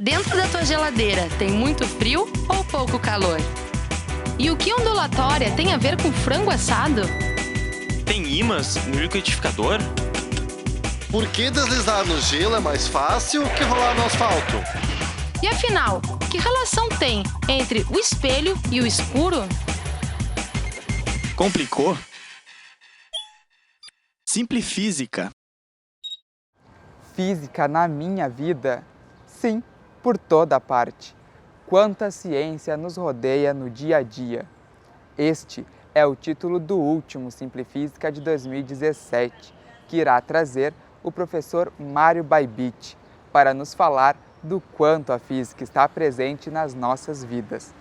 Dentro da tua geladeira tem muito frio ou pouco calor? E o que ondulatória tem a ver com frango assado? Tem ímãs no liquidificador? Por que deslizar no gelo é mais fácil que rolar no asfalto? E afinal, que relação tem entre o espelho e o escuro? Complicou? Simplifísica. Física na minha vida? Sim, por toda parte. Quanta ciência nos rodeia no dia a dia. Este é o título do último Simplifísica de 2017, que irá trazer o professor Mário Baibit para nos falar do quanto a física está presente nas nossas vidas,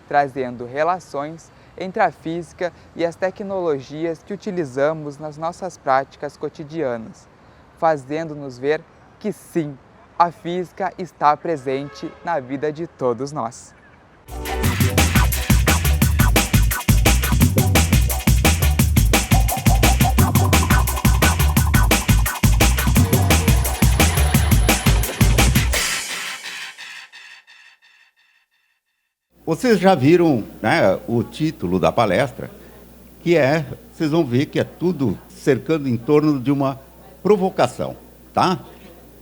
trazendo relações entre a física e as tecnologias que utilizamos nas nossas práticas cotidianas, fazendo-nos ver que sim, a física está presente na vida de todos nós. Vocês já viram, né, o título da palestra, que vocês vão ver que é tudo cercando em torno de uma provocação, tá?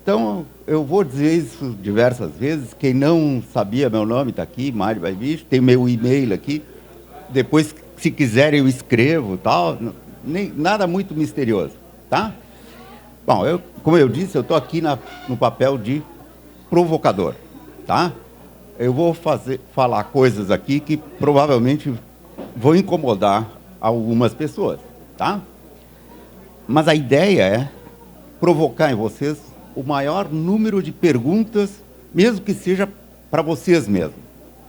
Então, eu vou dizer isso diversas vezes. Quem não sabia meu nome está aqui, Mário Baibit, tem meu e-mail aqui. Depois, se quiserem, eu escrevo, tal. Nada muito misterioso, tá? Bom, como eu disse, eu estou aqui no papel de provocador, tá? Eu vou falar coisas aqui que provavelmente vão incomodar algumas pessoas, tá? Mas a ideia é provocar em vocês o maior número de perguntas, mesmo que seja para vocês mesmos,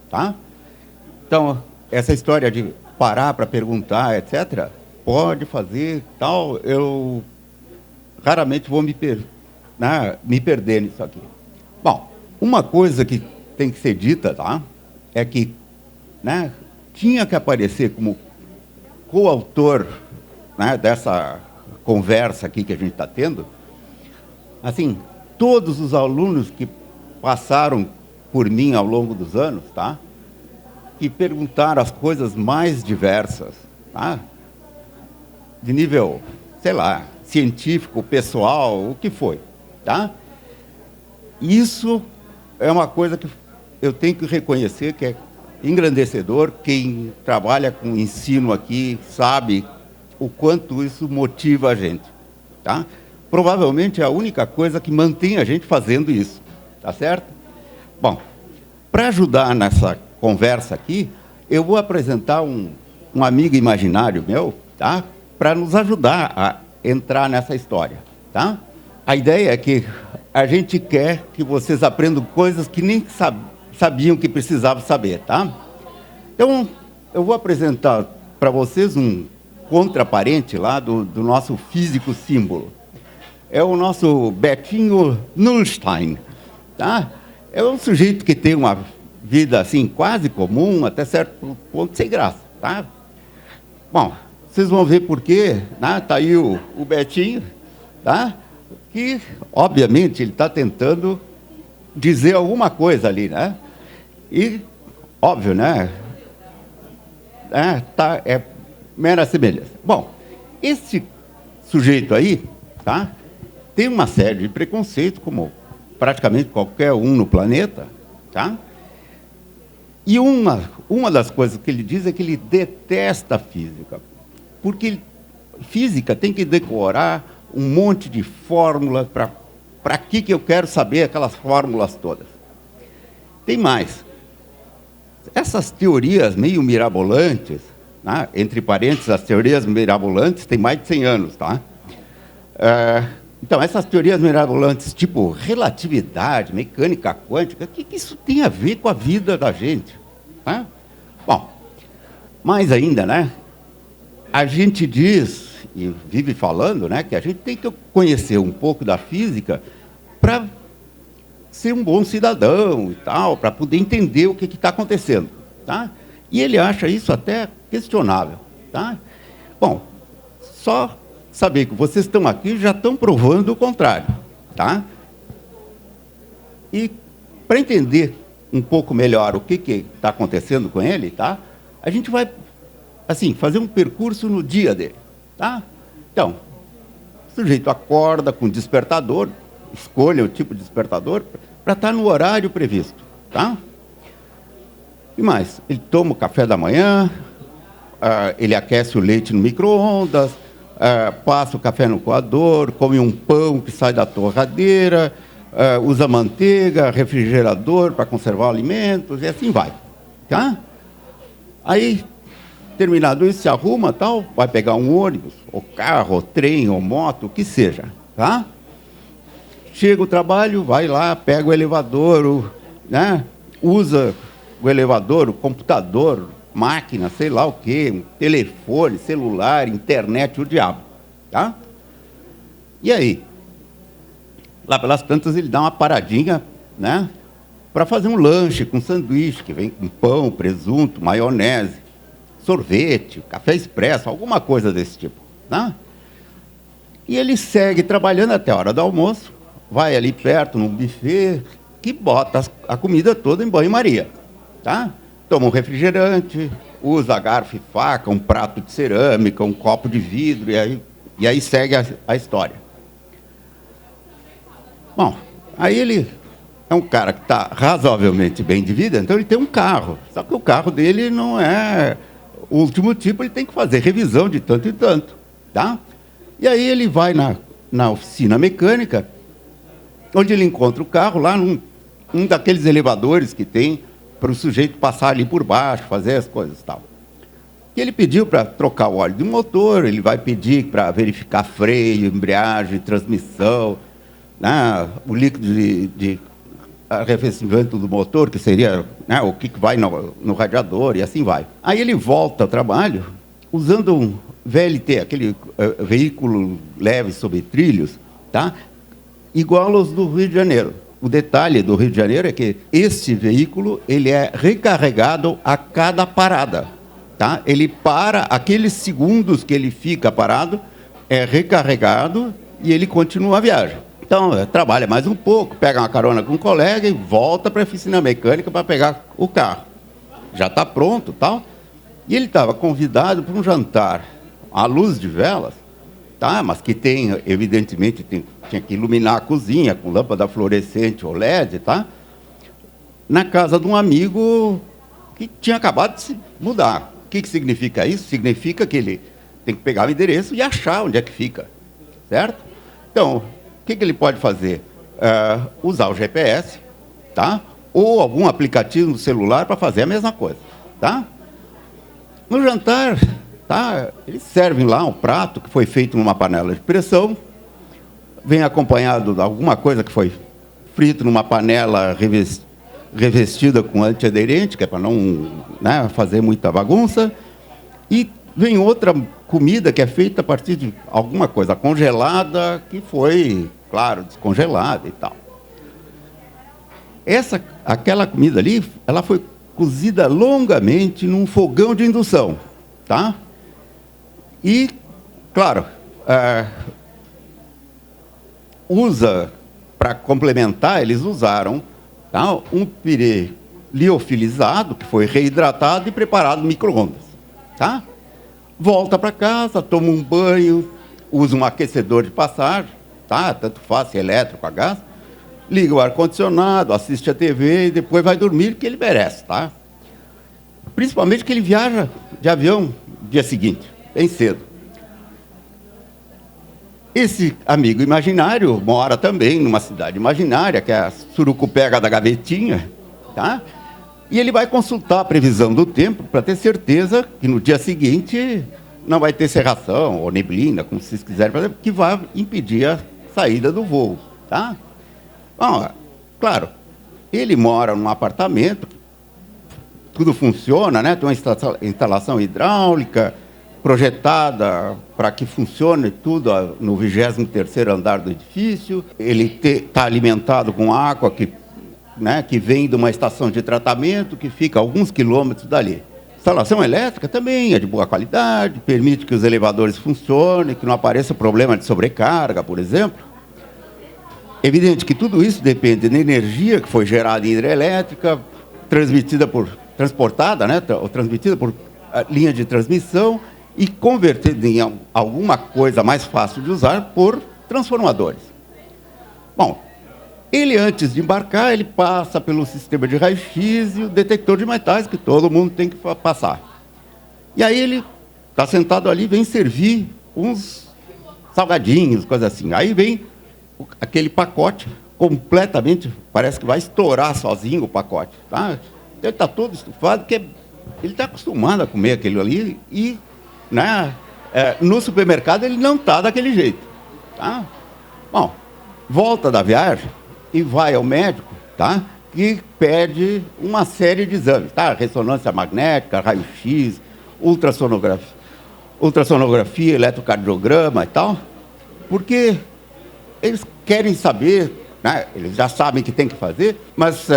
tá? Então, essa história de parar para perguntar, etc., pode fazer, tal, eu raramente vou me perder nisso aqui. Bom, uma coisa que tem que ser dita, tá? É que, né, tinha que aparecer como coautor, né, dessa conversa aqui que a gente está tendo, assim, todos os alunos que passaram por mim ao longo dos anos, tá? Que perguntaram as coisas mais diversas, tá? De nível, sei lá, científico, pessoal, o que foi, tá? Isso é uma coisa que eu tenho que reconhecer que é engrandecedor. Quem trabalha com ensino aqui sabe o quanto isso motiva a gente, tá? Provavelmente é a única coisa que mantém a gente fazendo isso, tá certo? Bom, para ajudar nessa conversa aqui, eu vou apresentar um amigo imaginário meu, tá? Para nos ajudar a entrar nessa história, tá? A ideia é que a gente quer que vocês aprendam coisas que nem sabiam que precisavam saber, tá? Então, eu vou apresentar para vocês um contraparente lá do nosso físico símbolo. É o nosso Betinho Nullstein, tá? É um sujeito que tem uma vida assim quase comum, até certo ponto sem graça, tá? Bom, vocês vão ver por quê, né? Tá aí o Betinho, tá? Que, obviamente, ele está tentando dizer alguma coisa ali, né? E, óbvio, né? É mera semelhança. Bom, esse sujeito aí, tá? Tem uma série de preconceitos, como praticamente qualquer um no planeta, tá? E uma das coisas que ele diz é que ele detesta a física, porque física tem que decorar um monte de fórmula. Para que eu quero saber aquelas fórmulas todas? Tem mais. Essas teorias meio mirabolantes, né? Entre parênteses, as teorias mirabolantes têm mais de 100 anos, tá? Então, essas teorias mirabolantes, tipo relatividade, mecânica quântica, o que isso tem a ver com a vida da gente? Né? Bom, mais ainda, né? A gente diz, e vive falando, né, que a gente tem que conhecer um pouco da física para ser um bom cidadão e tal, para poder entender o que está acontecendo, tá? E ele acha isso até questionável, tá? Bom, só saber que vocês estão aqui já estão provando o contrário, tá? E para entender um pouco melhor o que está acontecendo com ele, tá? A gente vai, assim, fazer um percurso no dia dele, tá? Então, o sujeito acorda com despertador, escolha o tipo de despertador para estar no horário previsto, tá? E mais, ele toma o café da manhã, ele aquece o leite no micro-ondas, passa o café no coador, come um pão que sai da torradeira, usa manteiga, refrigerador para conservar alimentos, e assim vai, tá? Aí, terminado isso, se arruma, tal, vai pegar um ônibus, ou carro, ou trem, ou moto, o que seja, tá? Chega o trabalho, vai lá, pega o elevador, né? Usa o elevador, o computador, máquina, sei lá o quê, um telefone, celular, internet, o diabo, tá? E aí? Lá pelas tantas ele dá uma paradinha, né? Para fazer um lanche com sanduíche, que vem com pão, presunto, maionese, sorvete, café expresso, alguma coisa desse tipo, tá? E ele segue trabalhando até a hora do almoço, vai ali perto, num buffet, que bota a comida toda em banho-maria, tá? Toma um refrigerante, usa garfo e faca, um prato de cerâmica, um copo de vidro, e aí segue a história. Bom, aí ele é um cara que está razoavelmente bem de vida, então ele tem um carro. Só que o carro dele não é o último tipo, ele tem que fazer revisão de tanto em tanto, tá? E aí ele vai na oficina mecânica, onde ele encontra o carro lá num daqueles elevadores que tem para o sujeito passar ali por baixo, fazer as coisas e tal. E ele pediu para trocar o óleo do motor, ele vai pedir para verificar freio, embreagem, transmissão, né, o líquido de arrefecimento do motor, que seria, né, o que vai no radiador, e assim vai. Aí ele volta ao trabalho usando um VLT, aquele veículo leve sobre trilhos, tá? Igual aos do Rio de Janeiro. O detalhe do Rio de Janeiro é que este veículo ele é recarregado a cada parada, tá? Ele para, aqueles segundos que ele fica parado, é recarregado e ele continua a viagem. Então, trabalha mais um pouco, pega uma carona com um colega e volta para a oficina mecânica para pegar o carro. Já está pronto, tal. E ele estava convidado para um jantar à luz de velas, tá? Mas que tem, evidentemente, tinha que iluminar a cozinha com lâmpada fluorescente ou LED, tá? Na casa de um amigo que tinha acabado de se mudar. O que significa isso? Significa que ele tem que pegar o endereço e achar onde é que fica, certo? Então, o que ele pode fazer? Usar o GPS, tá? Ou algum aplicativo no celular para fazer a mesma coisa, tá? No jantar, tá? Eles servem lá um prato que foi feito numa panela de pressão, vem acompanhado de alguma coisa que foi frito numa panela revestida com antiaderente, que é para não, né, fazer muita bagunça, e vem outra comida que é feita a partir de alguma coisa congelada, que foi, claro, descongelada e tal. Aquela comida ali, ela foi cozida longamente num fogão de indução, tá? E, claro, para complementar, eles usaram, tá, um pirê liofilizado, que foi reidratado e preparado no micro-ondas, tá? Volta para casa, toma um banho, usa um aquecedor de passagem, tá? Tanto faz, se é elétrico, a gás, liga o ar-condicionado, assiste a TV e depois vai dormir, que ele merece, tá? Principalmente que ele viaja de avião no dia seguinte, bem cedo. Esse amigo imaginário mora também numa cidade imaginária, que é a Surucupega da Gavetinha, tá? E ele vai consultar a previsão do tempo para ter certeza que no dia seguinte não vai ter cerração ou neblina, como vocês quiserem fazer, que vai impedir a saída do voo, tá? Bom, claro, ele mora num apartamento, tudo funciona, né? Tem uma instalação hidráulica projetada para que funcione tudo no 23º andar do edifício. Ele está alimentado com água que vem de uma estação de tratamento que fica a alguns quilômetros dali. A instalação elétrica também é de boa qualidade, permite que os elevadores funcionem, que não apareça problema de sobrecarga, por exemplo. Evidente que tudo isso depende da energia que foi gerada em hidrelétrica, transportada, né, ou transmitida por linha de transmissão e convertida em alguma coisa mais fácil de usar por transformadores. Bom, ele antes de embarcar, ele passa pelo sistema de raio-x e o detector de metais que todo mundo tem que passar. E aí ele está sentado ali, vem servir uns salgadinhos, coisa assim. Aí vem aquele pacote completamente, parece que vai estourar sozinho o pacote. Tá? Ele está todo estufado, porque ele está acostumado a comer aquilo ali e, né, no supermercado ele não está daquele jeito. Tá? Bom, volta da viagem e vai ao médico, tá? E pede uma série de exames, tá? Ressonância magnética, raio-x, ultrassonografia, eletrocardiograma e tal, porque eles querem saber, né? Eles já sabem que tem que fazer, mas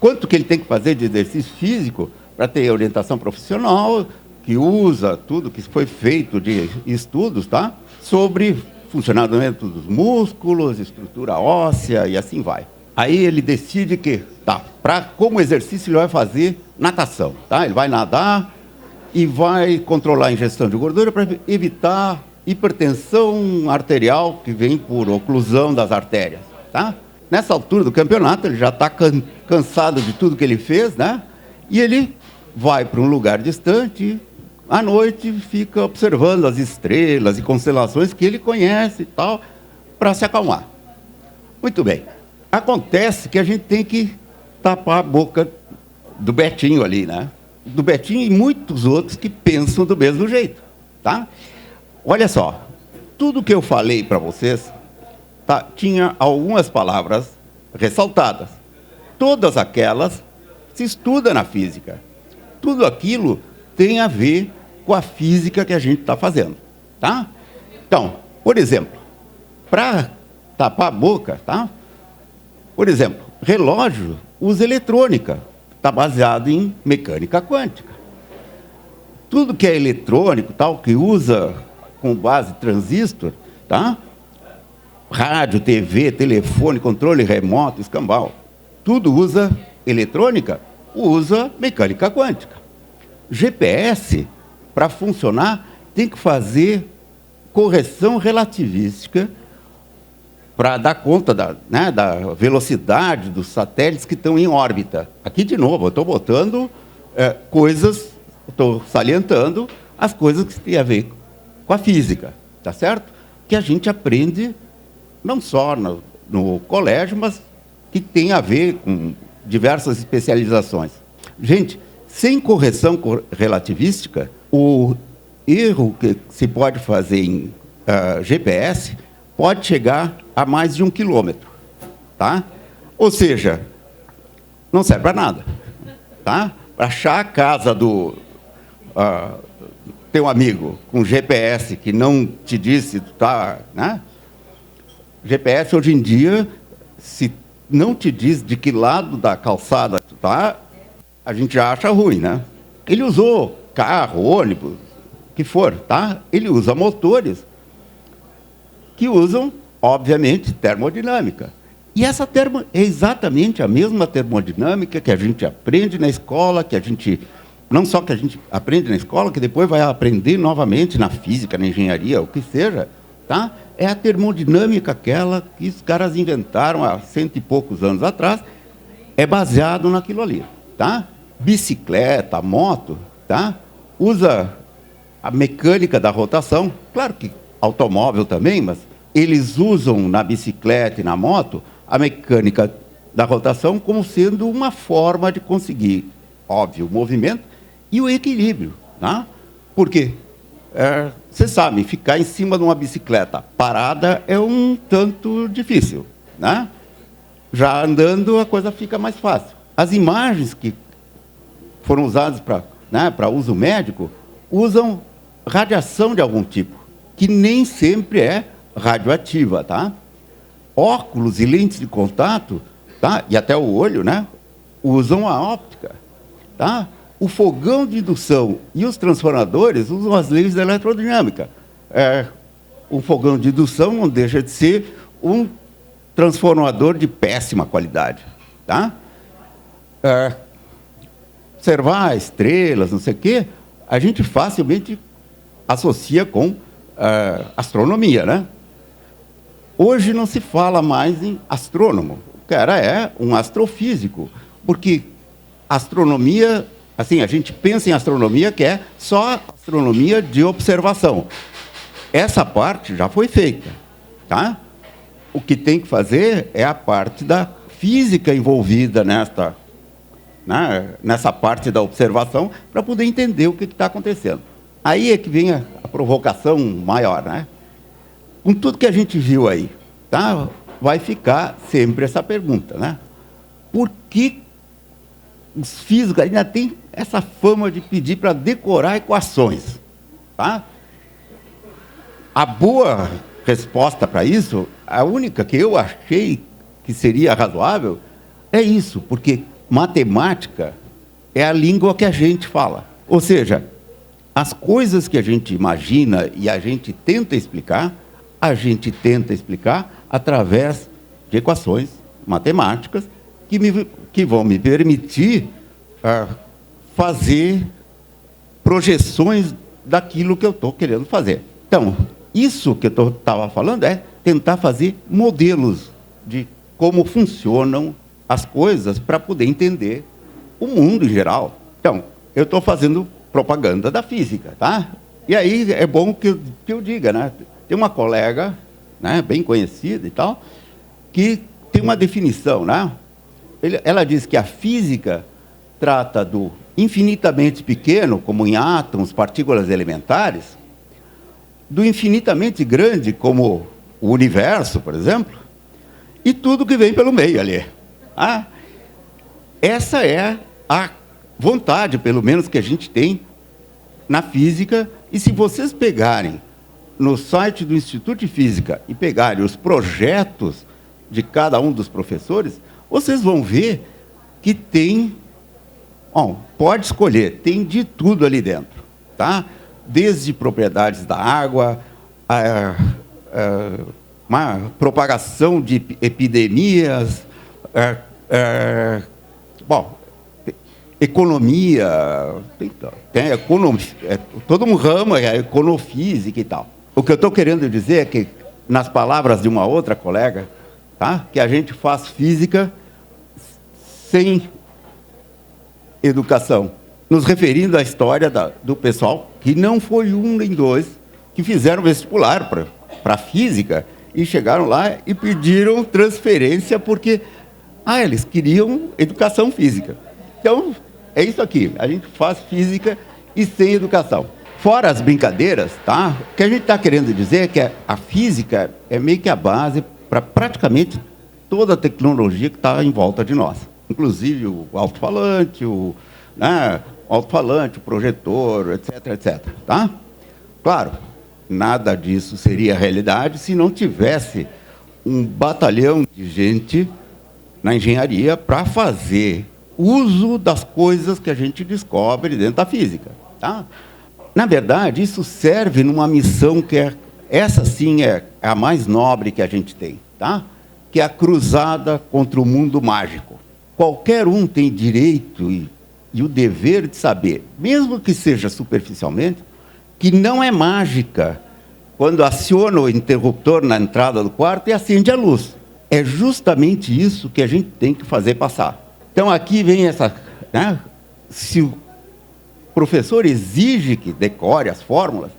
quanto que ele tem que fazer de exercício físico para ter orientação profissional, que usa tudo que foi feito de estudos, tá? Sobre funcionamento dos músculos, estrutura óssea e assim vai. Aí ele decide que, tá, como exercício ele vai fazer natação, tá? Ele vai nadar e vai controlar a ingestão de gordura para evitar hipertensão arterial que vem por oclusão das artérias, tá? Nessa altura do campeonato ele já está cansado de tudo que ele fez, né? E ele vai para um lugar distante. À noite fica observando as estrelas e constelações que ele conhece e tal, para se acalmar. Muito bem. Acontece que a gente tem que tapar a boca do Betinho ali, né? Do Betinho e muitos outros que pensam do mesmo jeito, tá? Olha só, tudo que eu falei para vocês, tá, tinha algumas palavras ressaltadas. Todas aquelas se estuda na física. Tudo aquilo tem a ver com a física que a gente está fazendo, tá? Então, por exemplo, para tapar a boca, tá? Por exemplo, relógio usa eletrônica, está baseado em mecânica quântica. Tudo que é eletrônico, tal, que usa com base transistor, tá? Rádio, TV, telefone, controle remoto, escambau, tudo usa eletrônica, usa mecânica quântica. GPS, para funcionar, tem que fazer correção relativística para dar conta da velocidade dos satélites que estão em órbita. Aqui, de novo, eu estou botando coisas, estou salientando as coisas que têm a ver com a física, tá certo? Que a gente aprende não só no colégio, mas que tem a ver com diversas especializações. Gente, sem correção relativística, o erro que se pode fazer em GPS pode chegar a mais de 1 quilômetro, tá? Ou seja, não serve para nada, tá? Para achar a casa do teu amigo com GPS que não te disse, tá, né? GPS hoje em dia, se não te diz de que lado da calçada tu tá, a gente já acha ruim, né? Ele usou carro, ônibus, o que for, tá? Ele usa motores que usam, obviamente, termodinâmica. E essa é exatamente a mesma termodinâmica que a gente aprende na escola, que a gente, não só que a gente aprende na escola, que depois vai aprender novamente na física, na engenharia, o que seja, tá? É a termodinâmica aquela que os caras inventaram há 100 e poucos anos atrás, é baseado naquilo ali, tá? Bicicleta, moto, tá? Usa a mecânica da rotação, claro que automóvel também, mas eles usam na bicicleta e na moto a mecânica da rotação como sendo uma forma de conseguir, óbvio, o movimento e o equilíbrio, tá? Por quê? Vocês sabem, ficar em cima de uma bicicleta parada é um tanto difícil, né? Já andando a coisa fica mais fácil. As imagens que foram usadas para uso médico usam radiação de algum tipo, que nem sempre é radioativa, tá? Óculos e lentes de contato, tá? E até o olho, né? Usam a óptica, tá? O fogão de indução e os transformadores usam as leis da eletrodinâmica. O fogão de indução não deixa de ser um transformador de péssima qualidade, tá? Observar estrelas, não sei o quê, a gente facilmente associa com astronomia, né? Hoje não se fala mais em astrônomo. O cara é um astrofísico, porque astronomia, assim, a gente pensa em astronomia que é só astronomia de observação. Essa parte já foi feita, tá? O que tem que fazer é a parte da física envolvida nessa parte da observação para poder entender o que está acontecendo. Aí é que vem a provocação maior, né? Com tudo que a gente viu aí, tá? Vai ficar sempre essa pergunta, né? Por que os físicos ainda têm essa fama de pedir para decorar equações, tá? A boa resposta para isso, a única que eu achei que seria razoável, é isso, porque matemática é a língua que a gente fala. Ou seja, as coisas que a gente imagina e a gente tenta explicar através de equações matemáticas que vão me permitir fazer projeções daquilo que eu estou querendo fazer. Então, isso que eu estava falando é tentar fazer modelos de como funcionam as coisas para poder entender o mundo em geral. Então, eu estou fazendo propaganda da física, tá? E aí é bom que eu diga, né? Tem uma colega, né, bem conhecida e tal, que tem uma definição, né? Ela diz que a física trata do infinitamente pequeno, como em átomos, partículas elementares, do infinitamente grande, como o universo, por exemplo, e tudo que vem pelo meio ali. Essa é a vontade, pelo menos, que a gente tem na física, e se vocês pegarem no site do Instituto de Física e pegarem os projetos de cada um dos professores, vocês vão ver que tem, pode escolher, tem de tudo ali dentro, tá? Desde propriedades da água, uma propagação de epidemias, economia, tem todo um ramo, econofísica e tal. O que eu estou querendo dizer é que, nas palavras de uma outra colega, tá, que a gente faz física sem educação, nos referindo à história do pessoal que não foi um nem dois que fizeram vestibular para física e chegaram lá e pediram transferência porque eles queriam educação física. Então, é isso aqui, a gente faz física e sem educação. Fora as brincadeiras, tá? O que a gente está querendo dizer é que a física é meio que a base para praticamente toda a tecnologia que está em volta de nós. Inclusive o alto-falante, o projetor, etc, etc. Tá? Claro, nada disso seria realidade se não tivesse um batalhão de gente na engenharia para fazer uso das coisas que a gente descobre dentro da física. Tá? Na verdade, isso serve numa missão que essa sim é a mais nobre que a gente tem, tá? Que é a cruzada contra o mundo mágico. Qualquer um tem direito e o dever de saber, mesmo que seja superficialmente, que não é mágica quando aciona o interruptor na entrada do quarto e acende a luz. É justamente isso que a gente tem que fazer passar. Então, aqui vem essa... né? Se o professor exige que decore as fórmulas,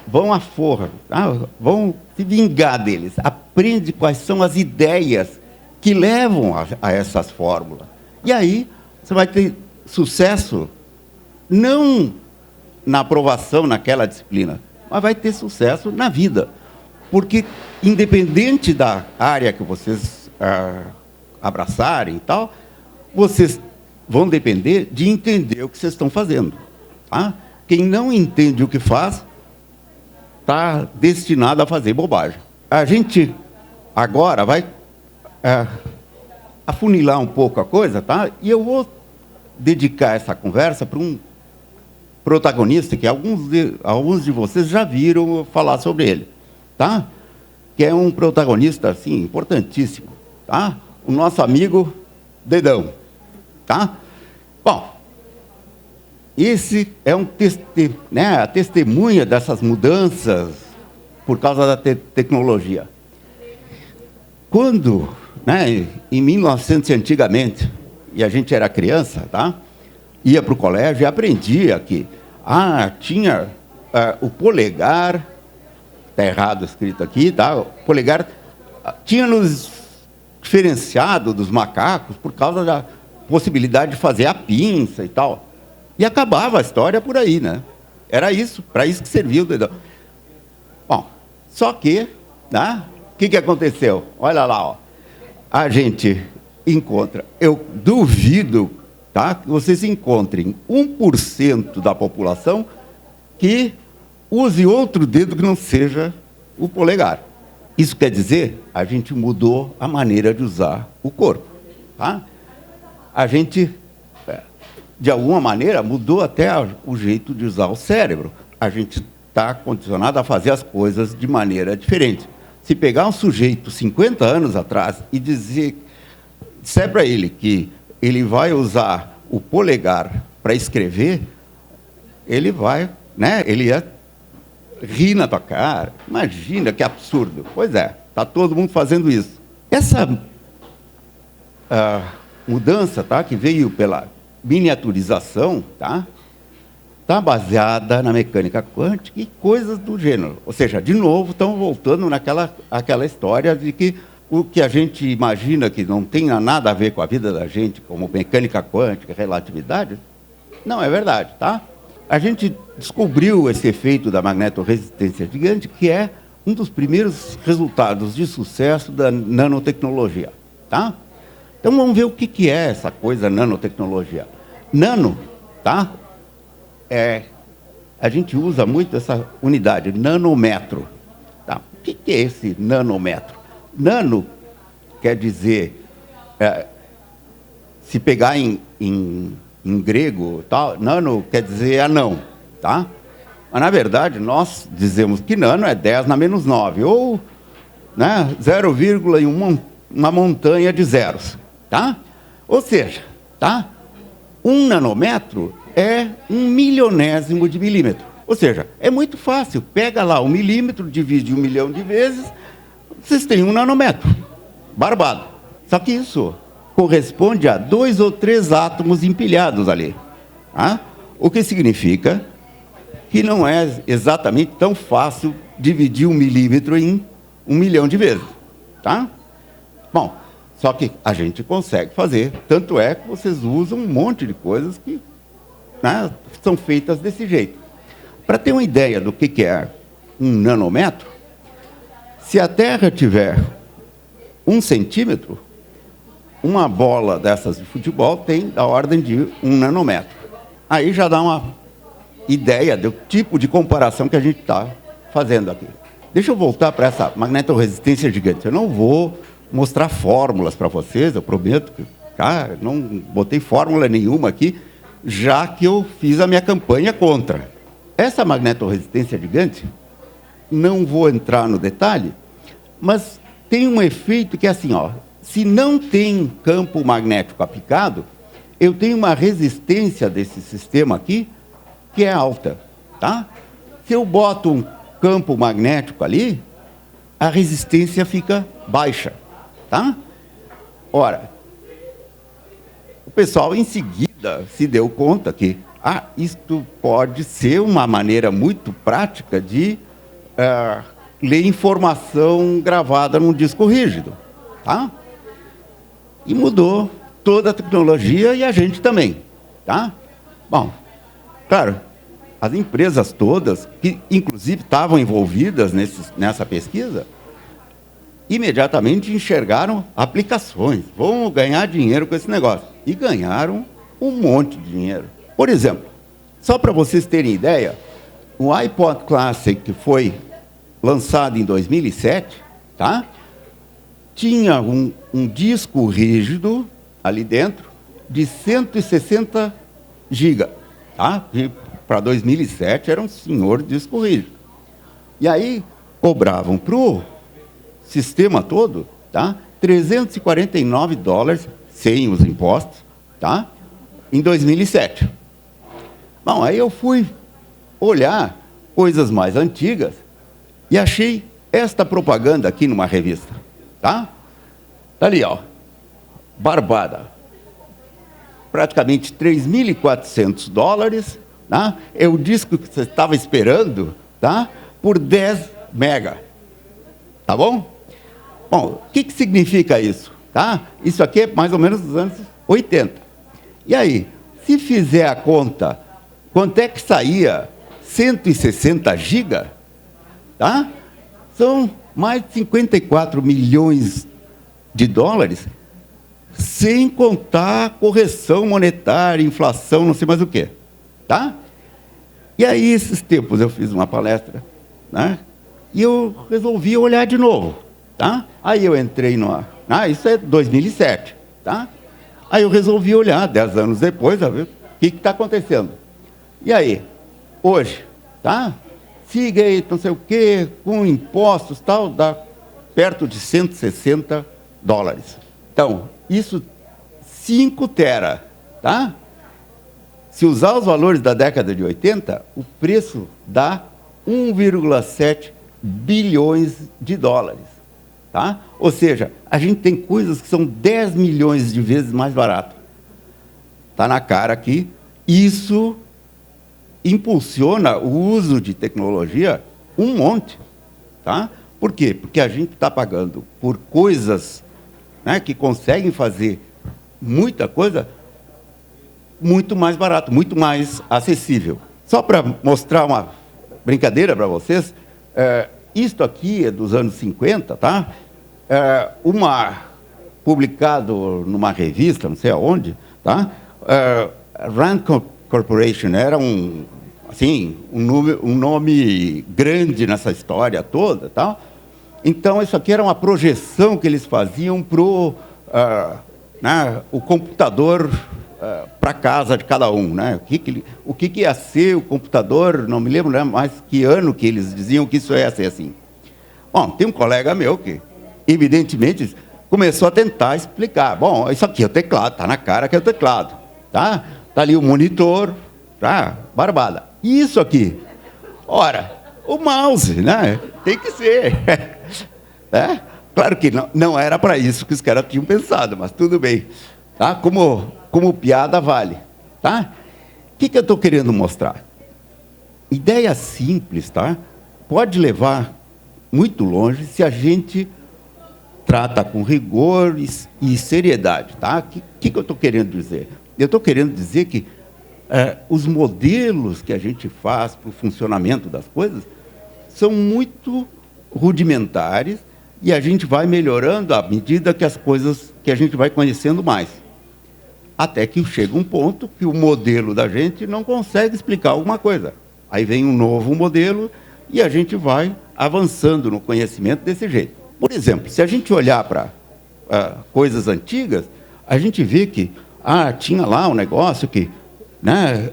vão à forra, vão se vingar deles. Aprende quais são as ideias que levam a essas fórmulas. E aí, você vai ter sucesso, não na aprovação naquela disciplina, mas vai ter sucesso na vida. Porque, independente da área que vocês abraçarem e tal, vocês vão depender de entender o que vocês estão fazendo. Tá? Quem não entende o que faz, está destinado a fazer bobagem. A gente agora vai afunilar um pouco a coisa, tá? E eu vou dedicar essa conversa para um protagonista que alguns de vocês já viram falar sobre ele. Tá? que é um protagonista assim, importantíssimo, tá? O nosso amigo Dedão, tá? Bom, esse é a testemunha dessas mudanças por causa da tecnologia. Quando, em 1900 antigamente, e a gente era criança, tá? Ia para o colégio e aprendia que tinha o polegar, está errado escrito aqui, tá? O polegar tinha nos diferenciado dos macacos por causa da possibilidade de fazer a pinça e tal. E acabava a história por aí, né? Era isso, para isso que serviu o dedão. Bom, só que, o que aconteceu? Olha lá, ó. A gente encontra, eu duvido, tá, que vocês encontrem 1% da população que use outro dedo que não seja o polegar. Isso quer dizer, a gente mudou a maneira de usar o corpo, tá? A gente, de alguma maneira, mudou até o jeito de usar o cérebro. A gente está condicionado a fazer as coisas de maneira diferente. Se pegar um sujeito 50 anos atrás e disser para ele que ele vai usar o polegar para escrever, ele vai, ele ia rir na tua cara. Imagina que absurdo. Pois é, está todo mundo fazendo isso. Essa mudança, tá, que veio pela miniaturização, está baseada na mecânica quântica e coisas do gênero. Ou seja, de novo, estamos voltando àquela história de que o que a gente imagina que não tenha nada a ver com a vida da gente, como mecânica quântica, relatividade, não é verdade, tá? A gente descobriu esse efeito da magnetoresistência gigante, que é um dos primeiros resultados de sucesso da nanotecnologia, tá? Então vamos ver o que é essa coisa nanotecnologia. Nano, tá? A gente usa muito essa unidade, nanômetro. Tá? O que é esse nanômetro? Nano quer dizer, se pegar em grego, tal, nano quer dizer anão. Tá? Mas, na verdade, nós dizemos que nano é 10 na menos 9, ou 0, e uma montanha de zeros. Tá? Ou seja, tá? 1 nanômetro é 1 milionésimo de milímetro. Ou seja, é muito fácil. Pega lá 1 milímetro, divide 1 milhão de vezes, vocês têm 1 nanômetro. Barbado. Só que isso corresponde a 2 ou 3 átomos empilhados ali. Tá? O que significa que não é exatamente tão fácil dividir 1 milímetro em 1 milhão de vezes. Tá? Bom, só que a gente consegue fazer. Tanto é que vocês usam um monte de coisas que são feitas desse jeito. Para ter uma ideia do que é 1 nanômetro, se a Terra tiver 1 centímetro, uma bola dessas de futebol tem da ordem de 1 nanômetro. Aí já dá uma ideia do tipo de comparação que a gente está fazendo aqui. Deixa eu voltar para essa magnetoresistência gigante. Eu não vou mostrar fórmulas para vocês, eu prometo que não botei fórmula nenhuma aqui, já que eu fiz a minha campanha contra. Essa magnetoresistência gigante, não vou entrar no detalhe, mas tem um efeito que é assim, ó, se não tem campo magnético aplicado, eu tenho uma resistência desse sistema aqui, que é alta. Tá? Se eu boto um campo magnético ali, a resistência fica baixa. Tá? Ora, o pessoal em seguida se deu conta que isto pode ser uma maneira muito prática de ler informação gravada num disco rígido. Tá? E mudou toda a tecnologia e a gente também. Tá? Bom, claro, as empresas todas, que inclusive estavam envolvidas nessa pesquisa, imediatamente enxergaram aplicações. Vão ganhar dinheiro com esse negócio. E ganharam um monte de dinheiro. Por exemplo, só para vocês terem ideia, o iPod Classic, que foi lançado em 2007, tá? Tinha um disco rígido ali dentro de 160 GB. Tá? Para 2007 era um senhor disco rígido. E aí cobravam para o sistema todo, tá? $349 sem os impostos, tá? Em 2007. Bom, aí eu fui olhar coisas mais antigas e achei esta propaganda aqui numa revista, tá? Tá ali, ó, barbada. Praticamente $3.400, tá? É o disco que você estava esperando, tá? Por 10 mega, tá bom? Bom, o que significa isso, tá? Isso aqui é mais ou menos dos anos 80. E aí, se fizer a conta, quanto é que saía 160 GB, tá? São mais de 54 milhões de dólares, sem contar correção monetária, inflação, não sei mais o quê, tá? E aí, esses tempos, eu fiz uma palestra, né? E eu resolvi olhar de novo, tá? Aí eu entrei no... isso é 2007, tá? Aí eu resolvi olhar, 10 anos depois, a ver o que está acontecendo. E aí, hoje, tá? Siga aí, não sei o quê, com impostos e tal, dá perto de $160. Então, isso 5 tera, tá? Se usar os valores da década de 80, o preço dá 1,7 bilhões de dólares, tá? Ou seja, a gente tem coisas que são 10 milhões de vezes mais barato. Está na cara aqui. Isso impulsiona o uso de tecnologia um monte, tá? Por quê? Porque a gente está pagando por coisas, né, que conseguem fazer muita coisa muito mais barato, muito mais acessível. Só para mostrar uma brincadeira para vocês, isto aqui é dos anos 50, tá? Publicado numa revista, não sei aonde, tá? Rand Corporation era um nome grande nessa história toda, tá? Então, isso aqui era uma projeção que eles faziam para o computador para casa de cada um, né? O que ia ser o computador, não me lembro, né, mais que ano que eles diziam que isso ia ser assim. Bom, tem um colega meu que, evidentemente, começou a tentar explicar. Bom, isso aqui é o teclado, está na cara que é o teclado, tá? Está ali o monitor, tá? Barbada. E isso aqui? Ora, o mouse, né? Tem que ser. Claro que não era para isso que os caras tinham pensado, mas tudo bem. Tá? Como piada vale. Tá? O que eu estou querendo mostrar? Ideia simples, tá? Pode levar muito longe se a gente trata com rigor e seriedade. Tá? O que eu estou querendo dizer? Eu estou querendo dizer que os modelos que a gente faz para o funcionamento das coisas são muito rudimentares e a gente vai melhorando à medida que a gente vai conhecendo mais. Até que chega um ponto que o modelo da gente não consegue explicar alguma coisa. Aí vem um novo modelo e a gente vai avançando no conhecimento desse jeito. Por exemplo, se a gente olhar para coisas antigas, a gente vê que tinha lá um negócio que, né,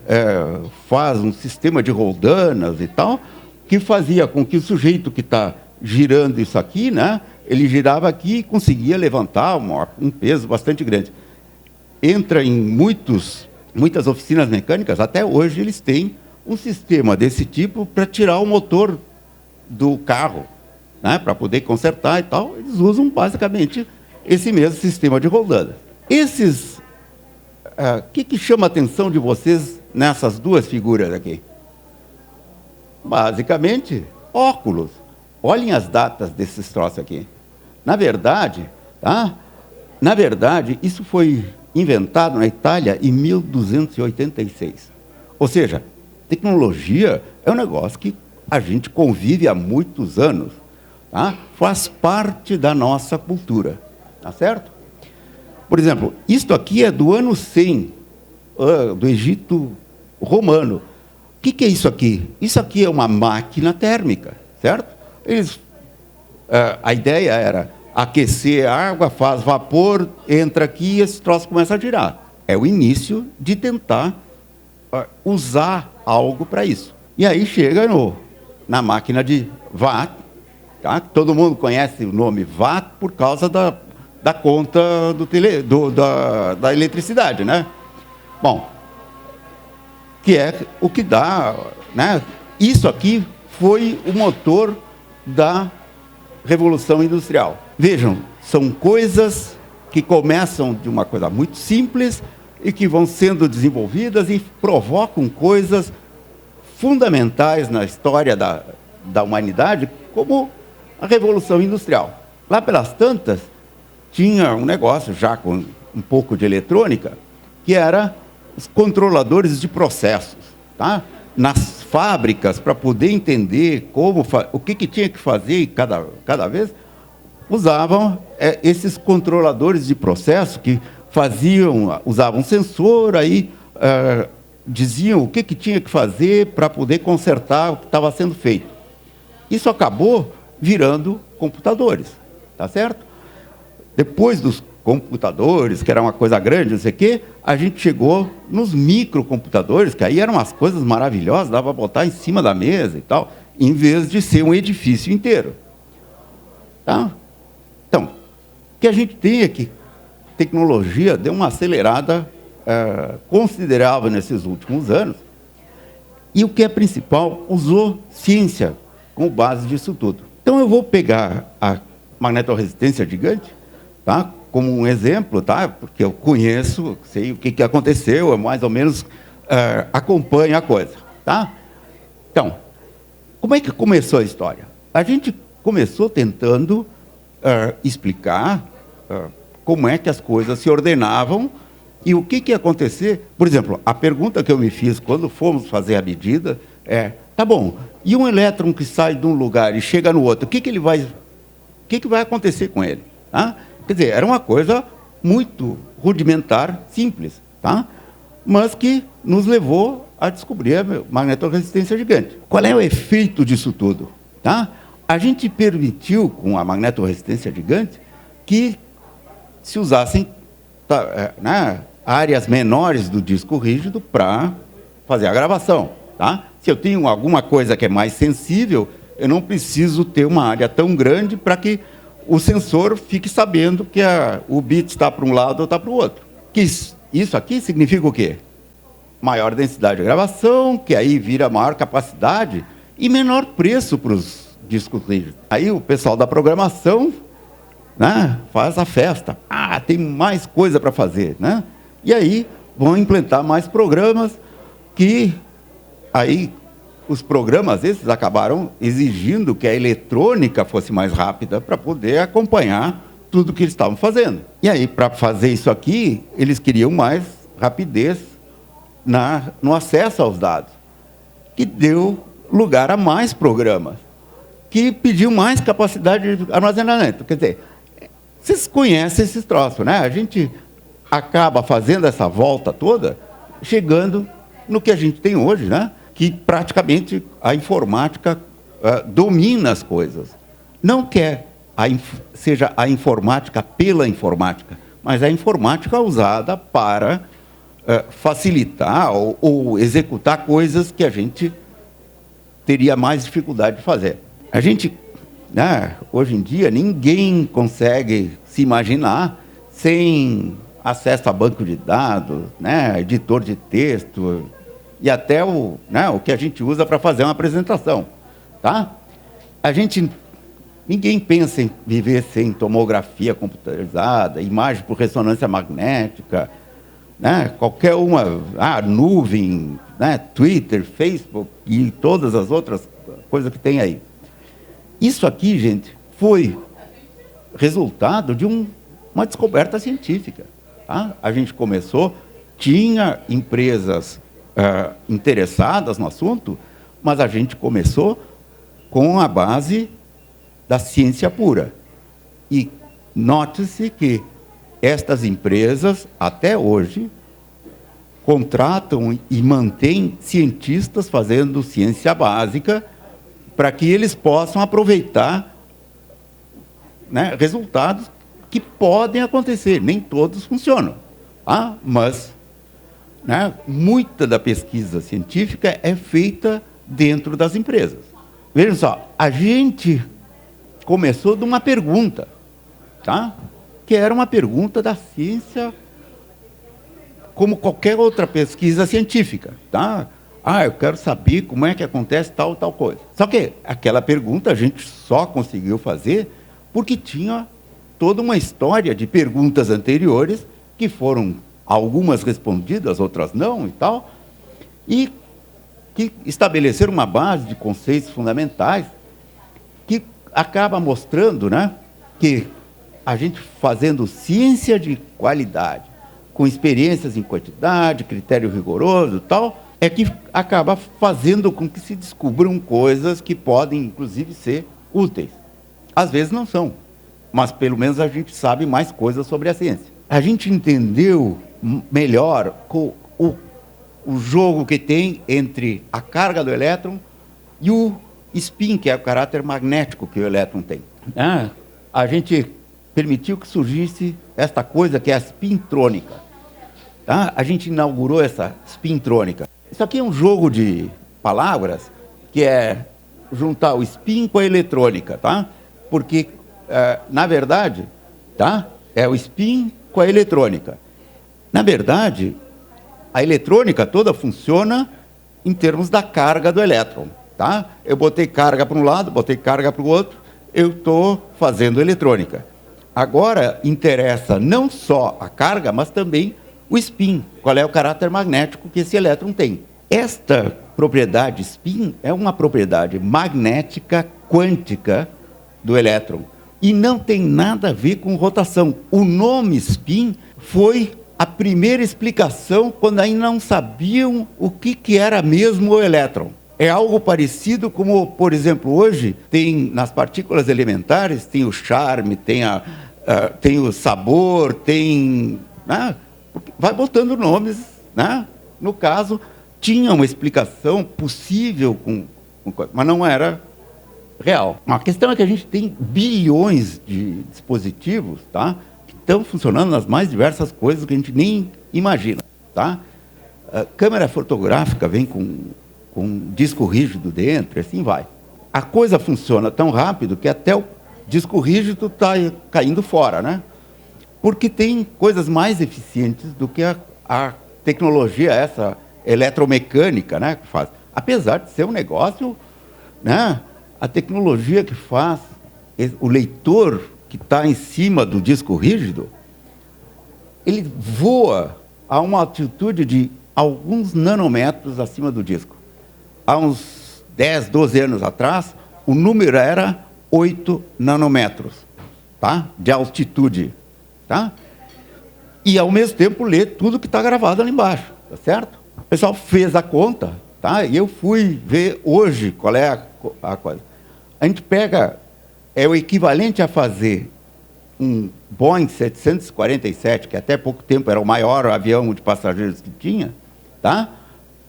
faz um sistema de roldanas e tal, que fazia com que o sujeito que está girando isso aqui, né, ele girava aqui e conseguia levantar um peso bastante grande. Entra em muitas oficinas mecânicas, até hoje eles têm um sistema desse tipo para tirar o motor do carro, né, para poder consertar e tal. Eles usam basicamente esse mesmo sistema de roldana. O que chama a atenção de vocês nessas duas figuras aqui? Basicamente, óculos. Olhem as datas desses troços aqui. Na verdade, isso foi inventado na Itália em 1286. Ou seja, tecnologia é um negócio que a gente convive há muitos anos, tá? Faz parte da nossa cultura, tá certo? Por exemplo, isto aqui é do ano 100, do Egito romano. O que é isso aqui? Isso aqui é uma máquina térmica, certo? A ideia era aquecer a água, faz vapor, entra aqui e esse troço começa a girar. É o início de tentar usar algo para isso. E aí chega na máquina de Watt, tá? Todo mundo conhece o nome VAT por causa da conta da eletricidade, né? Bom, que é o que dá, né? Isso aqui foi o motor da Revolução Industrial. Vejam, são coisas que começam de uma coisa muito simples e que vão sendo desenvolvidas e provocam coisas fundamentais na história da humanidade, como a Revolução Industrial. Lá pelas tantas, tinha um negócio já com um pouco de eletrônica, que era os controladores de processos, tá? Nas fábricas, para poder entender o que tinha que fazer cada vez, usavam esses controladores de processo que usavam um sensor, aí diziam o que tinha que fazer para poder consertar o que estava sendo feito. Isso acabou virando computadores, tá certo? Depois dos computadores, que era uma coisa grande, não sei o quê, a gente chegou nos microcomputadores, que aí eram umas coisas maravilhosas, dava para botar em cima da mesa e tal, em vez de ser um edifício inteiro. Tá? Então, o que a gente tem é que a tecnologia deu uma acelerada considerável nesses últimos anos, e o que é principal, usou ciência como base disso tudo. Então, eu vou pegar a magnetorresistência gigante, tá? Como um exemplo, tá? Porque eu conheço, sei o que aconteceu, eu mais ou menos acompanho a coisa. Tá? Então, como é que começou a história? A gente começou tentando explicar como é que as coisas se ordenavam e o que ia acontecer. Por exemplo, a pergunta que eu me fiz quando fomos fazer a medida é, tá bom, e um elétron que sai de um lugar e chega no outro, o que vai acontecer com ele? Tá? Quer dizer, era uma coisa muito rudimentar, simples, tá? Mas que nos levou a descobrir a magnetorresistência gigante. Qual é o efeito disso tudo? Tá? A gente permitiu, com a magnetorresistência gigante, que se usassem áreas menores do disco rígido para fazer a gravação. Tá? Se eu tenho alguma coisa que é mais sensível, eu não preciso ter uma área tão grande para que o sensor fique sabendo que o bit está para um lado ou está para o outro. Isso aqui significa o quê? Maior densidade de gravação, que aí vira maior capacidade e menor preço para os discos rígidos. Aí o pessoal da programação, né, faz a festa. Tem mais coisa para fazer. Né? E aí vão implantar mais programas que aí os programas esses acabaram exigindo que a eletrônica fosse mais rápida para poder acompanhar tudo que eles estavam fazendo. E aí, para fazer isso aqui, eles queriam mais rapidez no acesso aos dados, que deu lugar a mais programas, que pediam mais capacidade de armazenamento. Quer dizer, vocês conhecem esses troços, né? A gente acaba fazendo essa volta toda, chegando no que a gente tem hoje, né? Que praticamente a informática domina as coisas. Não quer seja a informática pela informática, mas a informática usada para facilitar ou executar coisas que a gente teria mais dificuldade de fazer. A gente, hoje em dia, ninguém consegue se imaginar sem acesso a banco de dados, editor de texto, e até o que a gente usa para fazer uma apresentação. Tá? Ninguém pensa em viver sem tomografia computadorizada, imagem por ressonância magnética, qualquer uma, nuvem, Twitter, Facebook e todas as outras coisas que tem aí. Isso aqui, gente, foi resultado de uma descoberta científica. Tá? A gente começou, tinha empresas interessadas no assunto, mas a gente começou com a base da ciência pura. E note-se que estas empresas, até hoje, contratam e mantêm cientistas fazendo ciência básica para que eles possam aproveitar resultados que podem acontecer. Nem todos funcionam, mas muita da pesquisa científica é feita dentro das empresas. Vejam só, a gente começou de uma pergunta, tá? Que era uma pergunta da ciência, como qualquer outra pesquisa científica, tá? Eu quero saber como é que acontece tal coisa. Só que aquela pergunta a gente só conseguiu fazer porque tinha toda uma história de perguntas anteriores que foram algumas respondidas, outras não e tal, e que estabeleceram uma base de conceitos fundamentais que acaba mostrando, né, que a gente fazendo ciência de qualidade, com experiências em quantidade, critério rigoroso e tal, é que acaba fazendo com que se descubram coisas que podem, inclusive, ser úteis. Às vezes não são, mas pelo menos a gente sabe mais coisas sobre a ciência. A gente entendeu melhor o jogo que tem entre a carga do elétron e o spin, que é o caráter magnético que o elétron tem. A gente permitiu que surgisse esta coisa que é a spintrônica. Tá? A gente inaugurou essa spintrônica. Isso aqui é um jogo de palavras que é juntar o spin com a eletrônica, tá? Porque, na verdade, tá? É o spin com a eletrônica. Na verdade, a eletrônica toda funciona em termos da carga do elétron, tá? Eu botei carga para um lado, botei carga para o outro, eu estou fazendo eletrônica. Agora, interessa não só a carga, mas também o spin, qual é o caráter magnético que esse elétron tem. Esta propriedade spin é uma propriedade magnética quântica do elétron e não tem nada a ver com rotação. O nome spin foi a primeira explicação quando ainda não sabiam o que era mesmo o elétron. É algo parecido como, por exemplo, hoje tem nas partículas elementares, tem o charme, tem o sabor, tem... Né? Vai botando nomes, né? No caso, tinha uma explicação possível, mas não era real. A questão é que a gente tem bilhões de dispositivos, tá? Que estão funcionando nas mais diversas coisas que a gente nem imagina. Tá? A câmera fotográfica vem com disco rígido dentro, e assim vai. A coisa funciona tão rápido que até o disco rígido está caindo fora, né? Porque tem coisas mais eficientes do que a tecnologia essa eletromecânica, né, que faz. Apesar de ser um negócio, né, a tecnologia que faz o leitor que está em cima do disco rígido, ele voa a uma altitude de alguns nanômetros acima do disco. Há uns 10, 12 anos atrás, o número era 8 nanômetros, tá, de altitude. Tá? E, ao mesmo tempo, ler tudo que está gravado ali embaixo, tá certo? O pessoal fez a conta, tá? E eu fui ver hoje qual é a coisa. A gente pega, é o equivalente a fazer um Boeing 747, que até pouco tempo era o maior avião de passageiros que tinha, tá?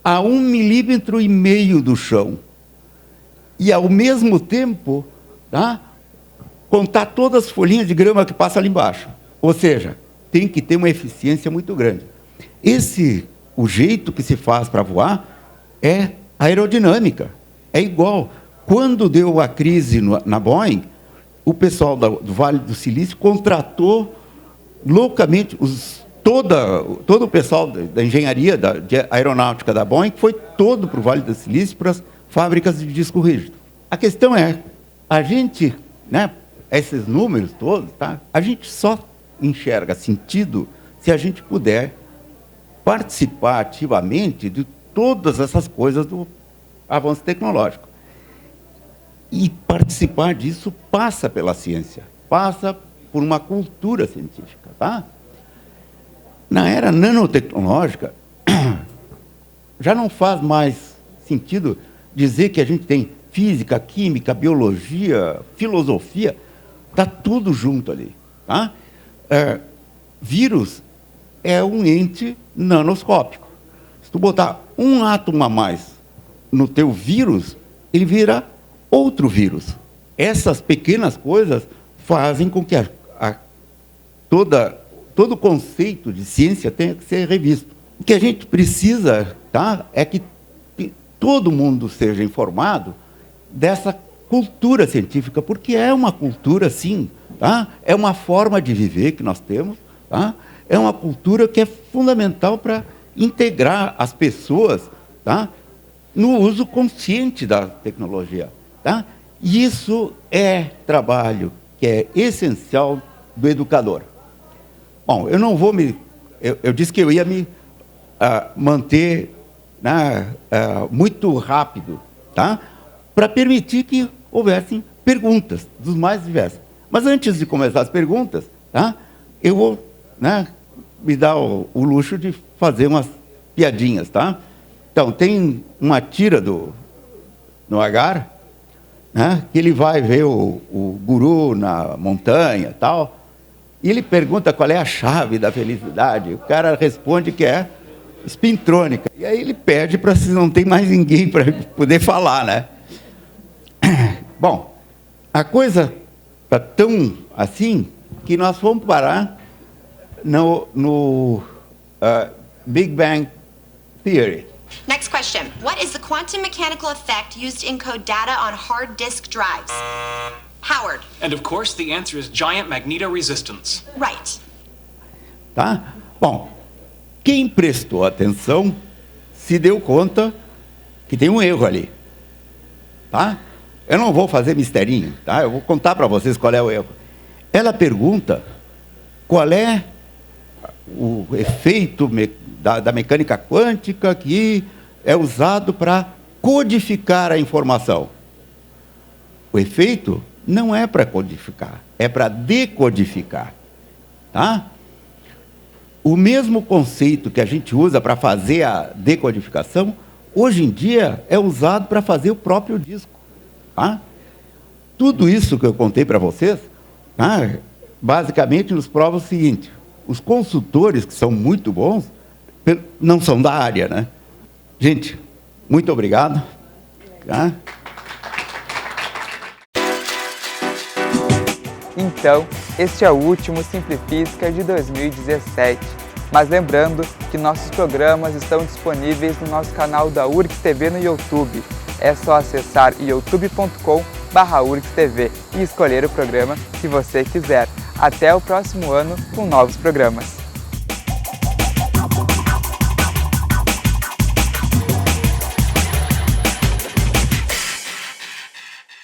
A 1,5 milímetro do chão. E, ao mesmo tempo, tá? Contar todas as folhinhas de grama que passa ali embaixo. Ou seja, tem que ter uma eficiência muito grande. O jeito que se faz para voar é aerodinâmica. É igual. Quando deu a crise na Boeing, o pessoal do Vale do Silício contratou loucamente todo o pessoal da engenharia de aeronáutica da Boeing, foi todo para o Vale do Silício, para as fábricas de disco rígido. A questão é, a gente, né, esses números todos, tá, a gente só enxerga sentido se a gente puder participar ativamente de todas essas coisas do avanço tecnológico. E participar disso passa pela ciência, passa por uma cultura científica. Tá? Na era nanotecnológica, já não faz mais sentido dizer que a gente tem física, química, biologia, filosofia, está tudo junto ali. Tá? Vírus é um ente nanoscópico. Se tu botar um átomo a mais no teu vírus, ele vira outro vírus. Essas pequenas coisas fazem com que todo o conceito de ciência tenha que ser revisto. O que a gente precisa, tá, é que todo mundo seja informado dessa cultura científica, porque é uma cultura, sim, tá? É uma forma de viver que nós temos, tá? É uma cultura que é fundamental para integrar as pessoas, tá? No uso consciente da tecnologia, tá? E isso é trabalho que é essencial do educador. Bom, eu não vou me... Eu disse que eu ia me manter, né, muito rápido, tá? Para permitir que houvessem perguntas dos mais diversos. Mas antes de começar as perguntas, tá? Eu vou, né, me dar o luxo de fazer umas piadinhas, tá? Então, tem uma tira no Agar, né, que ele vai ver o guru na montanha, tal, e ele pergunta qual é a chave da felicidade. O cara responde que é espintrônica. E aí ele pede para se não tem mais ninguém para poder falar, né? Bom, a coisa está tão assim que nós vamos parar no Big Bang Theory. Next question. What is the quantum mechanical effect used to encode data on hard disk drives? Howard. And of course, the answer is giant magnetoresistance. Right. Tá? Bom, quem prestou atenção se deu conta que tem um erro ali. Tá? Eu não vou fazer misterinho, tá? Eu vou contar para vocês qual é o erro. Ela pergunta qual é o efeito da mecânica quântica que é usado para codificar a informação. O efeito não é para codificar, é para decodificar. Tá? O mesmo conceito que a gente usa para fazer a decodificação, hoje em dia é usado para fazer o próprio disco. Tá? Tudo isso que eu contei para vocês, tá, basicamente nos prova o seguinte: os consultores, que são muito bons, não são da área, né? Gente, muito obrigado. Tá? Então, este é o último Simplifísica de 2017. Mas lembrando que nossos programas estão disponíveis no nosso canal da URGS TV no YouTube. É só acessar youtube.com/urgstv e escolher o programa que você quiser. Até o próximo ano com novos programas.